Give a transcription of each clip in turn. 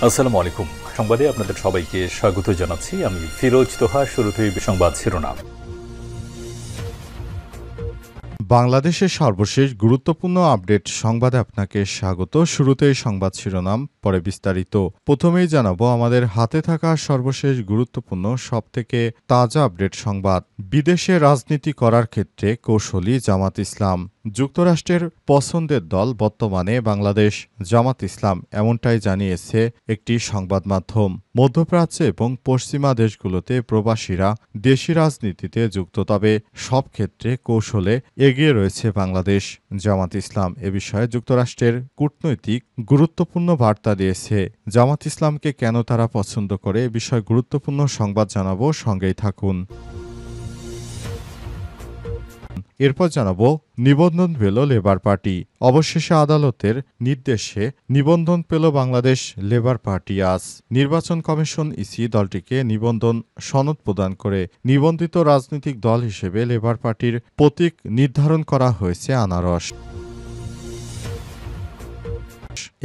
আসসালামু আলাইকুম। সংবাদে আপনাদের সবাইকে স্বাগত জানাচ্ছি। আমি ফিরোজ তোহা। শুরুতেই সংবাদ শিরোনাম। বাংলাদেশের সর্বশেষ গুরুত্বপূর্ণ আপডেট সংবাদে আপনাকে স্বাগত। শুরুতেই সংবাদ শিরোনাম, পরে বিস্তারিত। প্রথমেই জানাবো আমাদের হাতে থাকা সর্বশেষ গুরুত্বপূর্ণ সবথেকে তাজা আপডেট সংবাদ। বিদেশে রাজনীতি করার ক্ষেত্রে কৌশলী জামাত ইসলাম। যুক্তরাষ্ট্রের পছন্দের দল বর্তমানে বাংলাদেশ জামাত ইসলাম, এমনটাই জানিয়েছে একটি সংবাদ মাধ্যম। মধ্যপ্রাচ্য এবং পশ্চিমা দেশগুলোতে প্রবাসীরা দেশি রাজনীতিতে যুক্ত, তবে সব ক্ষেত্রে কৌশলে এগিয়ে রয়েছে বাংলাদেশ জামাত ইসলাম। এ বিষয়ে যুক্তরাষ্ট্রের কূটনৈতিক গুরুত্বপূর্ণ বার্তা দিয়েছে। জামাত ইসলামকে কেন তারা পছন্দ করে, এ বিষয়ে গুরুত্বপূর্ণ সংবাদ জানাবো, সঙ্গেই থাকুন। এরপর জানাবো নিবন্ধন পেল লেবার পার্টি। অবশেষে আদালতের নির্দেশে নিবন্ধন পেল বাংলাদেশ লেবার পার্টি আজ। নির্বাচন কমিশন ইসি দলটিকে নিবন্ধন সনদ প্রদান করে নিবন্ধিত রাজনৈতিক দল হিসেবে লেবার পার্টির প্রতীক নির্ধারণ করা হয়েছে আনারস।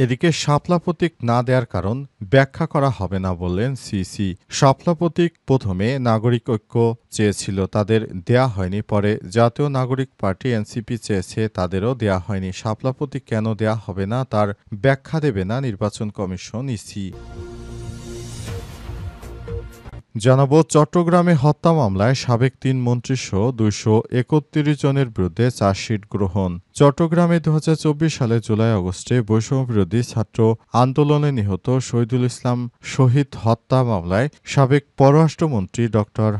এদিকে শাপলা প্রতীক না দেওয়ার কারণ ব্যাখ্যা করা হবে না বললেন সিসি। শাপলা প্রতীক প্রথমে নাগরিক ঐক্য চেয়েছিল, তাদের দেয়া হয়নি। পরে জাতীয় নাগরিক পার্টি এনসিপি চেয়েছে, তাদেরও দেয়া হয়নি। শাপলা প্রতীক কেন দেয়া হবে না তার ব্যাখ্যা দেবে না নির্বাচন কমিশন ইসি। জানাবো চট্টগ্রামে হত্যা মামলায় সাবেক ৩ মন্ত্রীসহ ২৩১ জনের বিরুদ্ধে চার্জশিট গ্রহণ। চট্টগ্রামে ২০২৪ সালে জুলাই-আগস্টে বৈষম্যবিরোধী ছাত্র আন্দোলনে নিহত শহীদুল ইসলাম শহীদ হত্যা মামলায় সাবেক পররাষ্ট্রমন্ত্রী ড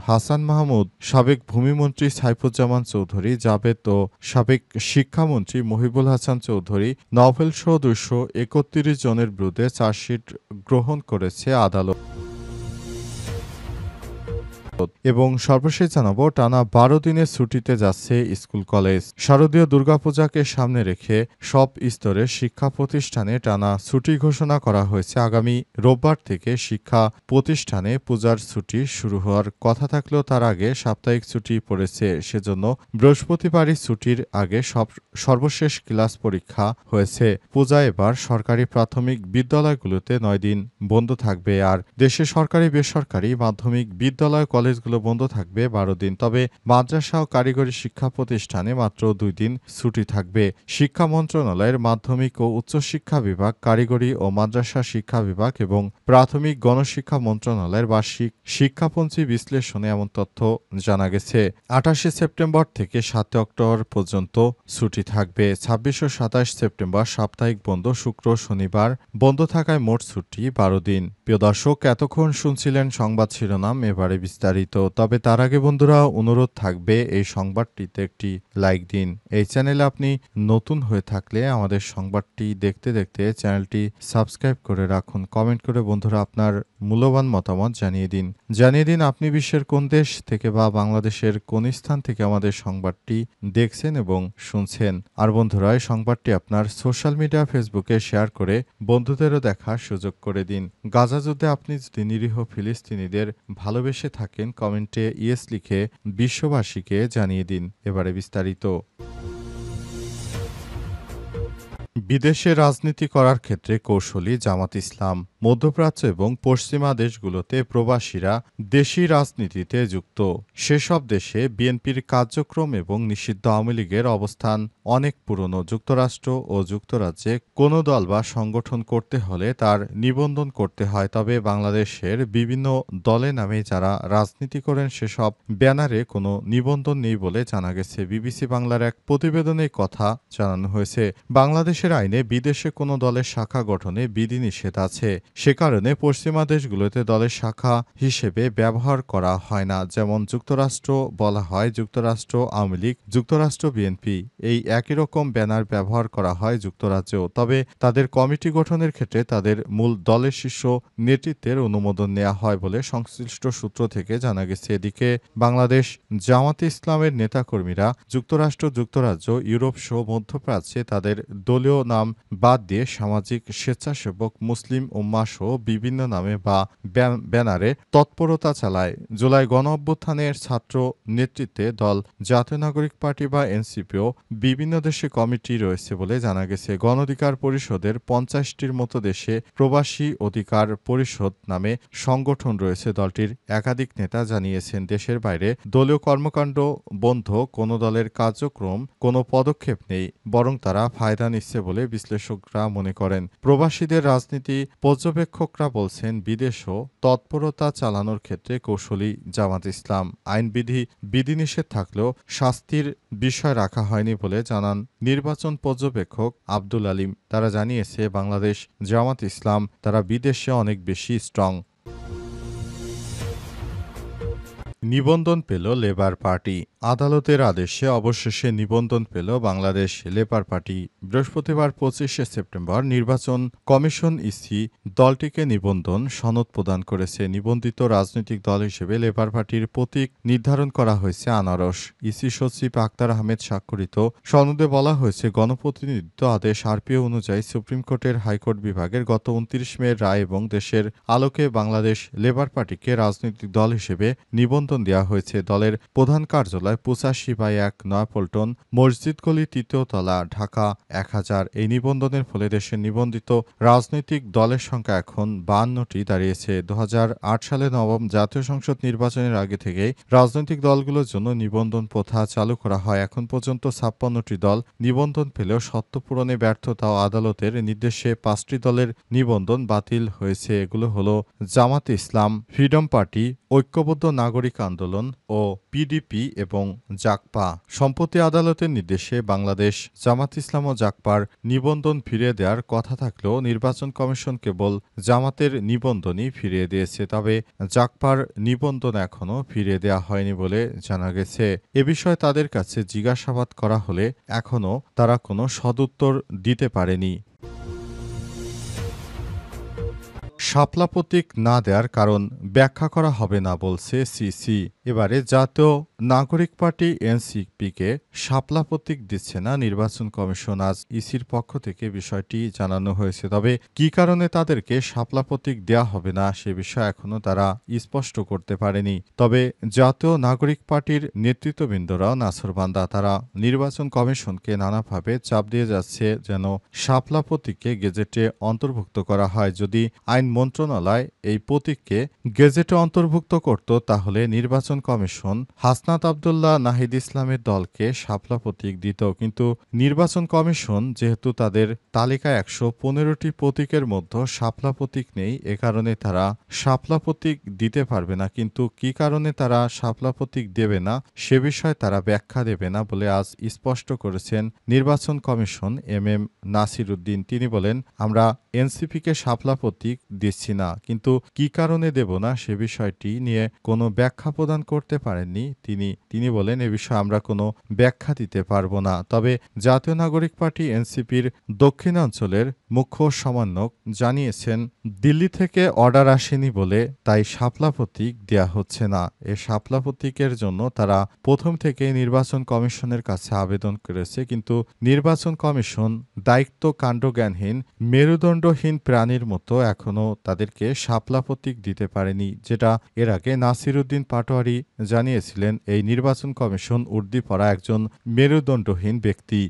হাসান মাহমুদ, সাবেক ভূমিমন্ত্রী সাইফুজ্জামান চৌধুরী জাবেদ ও সাবেক শিক্ষামন্ত্রী মহিবুল হাসান চৌধুরী নভেলসহ ২৩১ জনের বিরুদ্ধে চার্জশিট গ্রহণ করেছে আদালত। এবং সর্বশেষ জানাবো টানা ১২ দিনের ছুটিতে যাচ্ছে স্কুল কলেজ। শারদীয় দুর্গাপূজাকে সামনে রেখে সব স্তরের শিক্ষা প্রতিষ্ঠানে টানা ছুটি ঘোষণা করা হয়েছে। আগামী রোববার থেকে শিক্ষা প্রতিষ্ঠানে পূজার ছুটি শুরু হওয়ার কথা থাকলেও তার আগে সাপ্তাহিক ছুটি পড়েছে। সেজন্য বৃহস্পতিবারই ছুটির আগে সর্বশেষ ক্লাস পরীক্ষা হয়েছে। পূজা এবার সরকারি প্রাথমিক বিদ্যালয়গুলোতে ৯ দিন বন্ধ থাকবে, আর দেশে সরকারি বেসরকারি মাধ্যমিক বিদ্যালয় কলেজগুলো বন্ধ থাকবে ১২ দিন। তবে মাদ্রাসা ও কারিগরি শিক্ষা প্রতিষ্ঠানে মাত্র ২ দিন ছুটি থাকবে। শিক্ষা মন্ত্রণালয়ের মাধ্যমিক ও উচ্চশিক্ষা বিভাগ, কারিগরি ও মাদ্রাসা শিক্ষা বিভাগ এবং প্রাথমিক গণশিক্ষা মন্ত্রণালয়ের বার্ষিক শিক্ষাপঞ্জি বিশ্লেষণে এমন তথ্য জানা গেছে। ২৮ সেপ্টেম্বর থেকে ৭ অক্টোবর পর্যন্ত ছুটি থাকবে। ২৬ ও ২৭ সেপ্টেম্বর সাপ্তাহিক বন্ধ, শুক্র শনিবার বন্ধ থাকায় মোট ছুটি ১২ দিন। প্রিয় দর্শক, এতক্ষণ শুনছিলেন সংবাদ শিরোনাম, এবারে বিস্তারিত। তবে তার আগে বন্ধুরা, অনুরোধ থাকবে এই সংবাদটিতে একটি লাইক দিন। এই চ্যানেলে আপনি নতুন হয়ে থাকলে আমাদের সংবাদটি দেখতে দেখতে চ্যানেলটি সাবস্ক্রাইব করে রাখুন। কমেন্ট করে বন্ধুরা আপনার মূল্যবান মতামত জানিয়ে দিন আপনি বিশ্বের কোন দেশ থেকে বা বাংলাদেশের কোন স্থান থেকে আমাদের সংবাদটি দেখছেন এবং শুনছেন। আর বন্ধুরা, এই সংবাদটি আপনার সোশ্যাল মিডিয়া ফেসবুকে শেয়ার করে বন্ধুদেরও দেখার সুযোগ করে দিন। গাজা যুদ্ধে আপনি যদি নিরীহ ফিলিস্তিনিদের ভালোবেসে থাকেন, কমেন্টে ইয়েস লিখে বিশ্ববাসীকে জানিয়ে দিন। এবারে বিস্তারিত। বিদেশে রাজনীতি করার ক্ষেত্রে কৌশলী জামাত ইসলাম। মধ্যপ্রাচ্য এবং পশ্চিমা দেশগুলোতে প্রবাসীরা দেশি রাজনীতিতে যুক্ত। সেসব দেশে বিএনপির কার্যক্রম এবং নিষিদ্ধ আওয়ামী লীগের অবস্থান অনেক পুরনো। যুক্তরাষ্ট্র ও যুক্তরাজ্যে কোনো দল বা সংগঠন করতে হলে তার নিবন্ধন করতে হয়। তবে বাংলাদেশের বিভিন্ন দলে নামে যারা রাজনীতি করেন সেসব ব্যানারে কোনো নিবন্ধন নেই বলে জানা গেছে। বিবিসি বাংলার এক প্রতিবেদনে কথা জানানো হয়েছে। বাংলাদেশের আইনে বিদেশে কোনো দলের শাখা গঠনে বিধিনিষেধ আছে। সে কারণে পশ্চিমা দেশগুলোতে দলের শাখা হিসেবে ব্যবহার করা হয় না। যেমন যুক্তরাষ্ট্র বলা হয় যুক্তরাষ্ট্র আওয়ামী লীগ, যুক্তরাষ্ট্র বিএনপি, এই একই রকম ব্যানার ব্যবহার করা হয় যুক্তরাজ্যেও। তবে তাদের কমিটি গঠনের ক্ষেত্রে তাদের মূল দলের শীর্ষ নেতৃত্বের অনুমোদন নেওয়া হয় বলে সংশ্লিষ্ট সূত্র থেকে জানা গেছে। এদিকে বাংলাদেশ জামাতে ইসলামের নেতাকর্মীরা যুক্তরাষ্ট্র, যুক্তরাজ্য, ইউরোপ সহ মধ্যপ্রাচ্যে তাদের দলীয় দলীয় নাম বাদ দিয়ে সামাজিক স্বেচ্ছাসেবক মুসলিম উম্মাহ সহ বিভিন্ন নামে বা ব্যানারে তৎপরতা চালায়। জুলাই গণঅভ্যুত্থানের ছাত্র নেতৃত্বে দল জাতীয় নাগরিক পার্টি বা এনসিপিও বিভিন্ন দেশে কমিটি রয়েছে বলে জানা গেছে। গণ অধিকার পরিষদের ৫০টির মতো দেশে প্রবাসী অধিকার পরিষদ নামে সংগঠন রয়েছে। দলটির একাধিক নেতা জানিয়েছেন, দেশের বাইরে দলীয় কর্মকাণ্ড বন্ধ, কোনো দলের কার্যক্রম কোনো পদক্ষেপ নেই, বরং তারা ফায়দা নিচ্ছে বলে বিশ্লেষকরা মনে করেন। প্রবাসীদের রাজনীতি পর্যবেক্ষকরা বলছেন, বিদেশেও তৎপরতা চালানোর ক্ষেত্রে কৌশলী জামাত ইসলাম। বিধিনিষেধ থাকলেও শাস্তির বিষয় রাখা হয়নি বলে জানান নির্বাচন পর্যবেক্ষক আব্দুল আলিম। তারা জানিয়েছে, বাংলাদেশ জামাত ইসলাম তারা বিদেশে অনেক বেশি স্ট্রং। নিবন্ধন পেল লেবার পার্টি। আদালতের আদেশে অবশেষে নিবন্ধন পেল বাংলাদেশ লেবার পার্টি। বৃহস্পতিবার ২৫শে সেপ্টেম্বর নির্বাচন কমিশন ইসি দলটিকে নিবন্ধন সনদ প্রদান করেছে। নিবন্ধিত রাজনৈতিক দল হিসেবে লেবার পার্টির প্রতীক নির্ধারণ করা হয়েছে আনারস। ইসি সচিব আক্তার আহমেদ স্বাক্ষরিত সনদে বলা হয়েছে, গণপ্রতিনিধিত্ব আদেশ আরপিও অনুযায়ী সুপ্রিম কোর্টের হাইকোর্ট বিভাগের গত ২৯ মে রায় এবং দেশের আলোকে বাংলাদেশ লেবার পার্টিকে রাজনৈতিক দল হিসেবে নিবন্ধন দেওয়া হয়েছে। দলের প্রধান কার্যালয় ৮৫/১ নয়াপল্টন, মসজিদ গলি, ৩য় তলা, ঢাকা ১০০০। এই নিবন্ধনের ফলে দেশের নিবন্ধিত রাজনৈতিক দলের সংখ্যা এখন ৫২টি দাঁড়িয়েছে। ২০০৮ সালে নবম জাতীয় সংসদ নির্বাচনের আগে থেকেই রাজনৈতিক দলগুলোর জন্য নিবন্ধন প্রথা চালু করা হয়। এখন পর্যন্ত ৫৬টি দল নিবন্ধন পেলেও শর্ত পূরণে ব্যর্থতা ও আদালতের নির্দেশে ৫টি দলের নিবন্ধন বাতিল হয়েছে। এগুলো হলো জামাতে ইসলাম, ফ্রিডম পার্টি, ঐক্যবদ্ধ নাগরিক আন্দোলন ও পিডিপি এবং জাকপা। সম্প্রতি আদালতের নির্দেশে বাংলাদেশ জামাত ইসলাম ও জাকপার নিবন্ধন ফিরিয়ে দেওয়ার কথা থাকলেও নির্বাচন কমিশন কেবল জামাতের নিবন্ধনই ফিরিয়ে দিয়েছে। তবে জাকপার নিবন্ধন এখনও ফিরিয়ে দেওয়া হয়নি বলে জানা গেছে। এ বিষয়ে তাদের কাছে জিজ্ঞাসাবাদ করা হলে এখনও তারা কোনো সদুত্তর দিতে পারেনি। শাপলা প্রতীক না দেওয়ার কারণ ব্যাখ্যা করা হবে না বলছে সিসি। এবারে জাতীয় নাগরিক পার্টি এনসিপিকে শাপলা প্রতীক দিচ্ছে না নির্বাচন কমিশন। আজ ইসির পক্ষ থেকে বিষয়টি জানানো হয়েছে। তবে কী কারণে তাদেরকে শাপলা প্রতীক দেওয়া হবে না সে বিষয়ে এখনও তারা স্পষ্ট করতে পারেনি। তবে জাতীয় নাগরিক পার্টির নেতৃত্ববৃন্দরাও নাছোড়বান্দা। তারা নির্বাচন কমিশনকে নানাভাবে চাপ দিয়ে যাচ্ছে যেন শাপলা প্রতীককে গেজেটে অন্তর্ভুক্ত করা হয়। যদি আইন মন্ত্রণালয় এই প্রতীককে গেজেটে অন্তর্ভুক্ত করত, তাহলে নির্বাচন কমিশন হাসনাত আব্দুল্লাহ, নাহিদ ইসলামের দলকে শাপলা প্রতীক দিত। কিন্তু নির্বাচন কমিশন যেহেতু তাদের তালিকায় ১১৫টি প্রতীকের মধ্যে শাপলা প্রতীক নেই, এ কারণে তারা শাপলা প্রতীক দিতে পারবে না। কিন্তু কী কারণে তারা শাপলা প্রতীক দেবে না সে বিষয়ে তারা ব্যাখ্যা দেবে না বলে আজ স্পষ্ট করেছেন নির্বাচন কমিশন এম নাসির উদ্দিন। তিনি বলেন, আমরা এনসিপিকে শাপলা প্রতীক দিচ্ছি না, কিন্তু কী কারণে দেব না সে বিষয়টি নিয়ে কোনো ব্যাখ্যা প্রদান করতে পারেননি তিনি বলেন, এ বিষয়ে আমরা কোনো ব্যাখ্যা দিতে পারব না। তবে জাতীয় নাগরিক পার্টি এনসিপির দক্ষিণাঞ্চলের মুখ্য সমন্বয়ক জানিয়েছেন, দিল্লি থেকে অর্ডার আসেনি বলে তাই শাপলা প্রতীক দেয়া হচ্ছে না। এ শাপলা প্রতীকের জন্য তারা প্রথম থেকে নির্বাচন কমিশনের কাছে আবেদন করেছে, কিন্তু নির্বাচন কমিশন দায়িত্ব কাণ্ডজ্ঞানহীন মেরুদণ্ডহীন প্রাণীর মতো এখনও তাদেরকে শাপলা প্রতীক দিতে পারেনি, যেটা এর আগে নাসির উদ্দিন পাটোয়ারি জানিয়েছিলেন। এই নির্বাচন কমিশন উর্দি পড়া একজন মেরুদণ্ডহীন ব্যক্তি।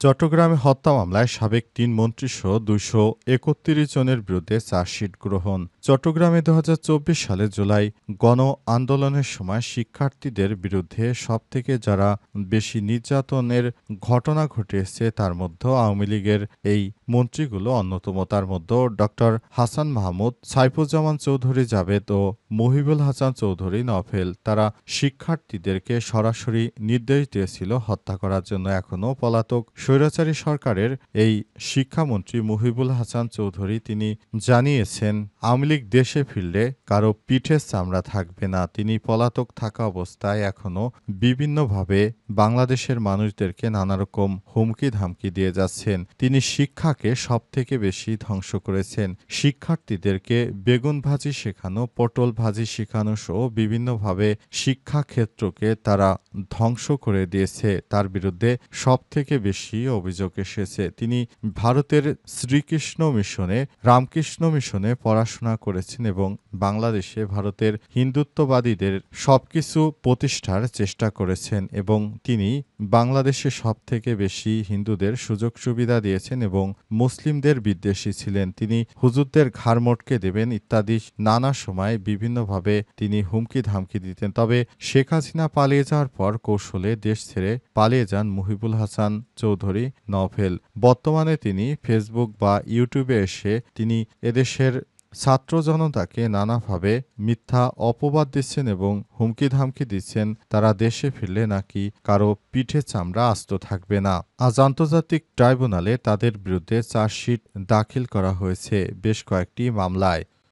চট্টগ্রামে হত্যা মামলায় সাবেক ৩ মন্ত্রীসহ ২৩১ জনের বিরুদ্ধে চার্জশিট গ্রহণ। চট্টগ্রামে ২০২৪ সালে জুলাই গণ আন্দোলনের সময় শিক্ষার্থীদের বিরুদ্ধে সবথেকে যারা বেশি নির্যাতনের ঘটনা ঘটিয়েছে তার মধ্যে আওয়ামী লীগের এই মন্ত্রীগুলো অন্যতম। তার মধ্যে ডক্টর হাসান মাহমুদ, সাইফুজ্জামান চৌধুরী জাবেদ ও মহিবুল হাসান চৌধুরী নফেল। তারা শিক্ষার্থীদেরকে সরাসরি নির্দেশ দিয়েছিল হত্যা করার জন্য। এখনও পলাতক স্বৈরাচারী সরকারের এই শিক্ষামন্ত্রী মুহিবুল হাসান চৌধুরী তিনি জানিয়েছেন, আওয়ামী লীগ দেশে ফিরলে কারো পিঠের চামড়া থাকবে না। তিনি পলাতক থাকা অবস্থায় এখনো বিভিন্নভাবে বাংলাদেশের মানুষদেরকে নানারকম হুমকি ধামকি দিয়ে যাচ্ছেন। তিনি শিক্ষাকে সবথেকে বেশি ধ্বংস করেছেন। শিক্ষার্থীদেরকে বেগুন ভাজি শেখানো, পটল ভাজি শেখানো সহ বিভিন্নভাবে শিক্ষাক্ষেত্রকে তারা ধ্বংস করে দিয়েছে। তার বিরুদ্ধে সবথেকে বেশি অভিযোগ এসেছে। তিনি ভারতের শ্রীকৃষ্ণ মিশনে, রামকৃষ্ণ মিশনে পড়াশোনা করেছেন এবং বাংলাদেশে ভারতের হিন্দুত্ববাদীদের সবকিছু প্রতিষ্ঠার চেষ্টা করেছেন এবং তিনি বাংলাদেশে সবথেকে বেশি হিন্দুদের সুযোগ সুবিধা দিয়েছেন এবং মুসলিমদের বিদ্বেষী ছিলেন। তিনি হুজুরদের ঘাড় মটকে দেবেন ইত্যাদি নানা সময় বিভিন্নভাবে তিনি হুমকি ধামকি দিতেন। তবে শেখ হাসিনা পালিয়ে যাওয়ার পর কৌশলে দেশ ছেড়ে পালিয়ে যান মুহিবুল হাসান চৌধুরী নওফেল। বর্তমানে তিনি ফেসবুক বা ইউটিউবে এসে তিনি এদেশের ছাত্র জনতাকে নানাভাবে মিথ্যা অপবাদ দিচ্ছেন এবং হুমকি ধামকি দিচ্ছেন তারা দেশে ফিরলে নাকি কারো পিঠে চামড়া আস্ত থাকবে না। আজ আন্তর্জাতিক ট্রাইব্যুনালে তাদের বিরুদ্ধে চার্জশিট দাখিল করা হয়েছে বেশ কয়েকটি মামলায়।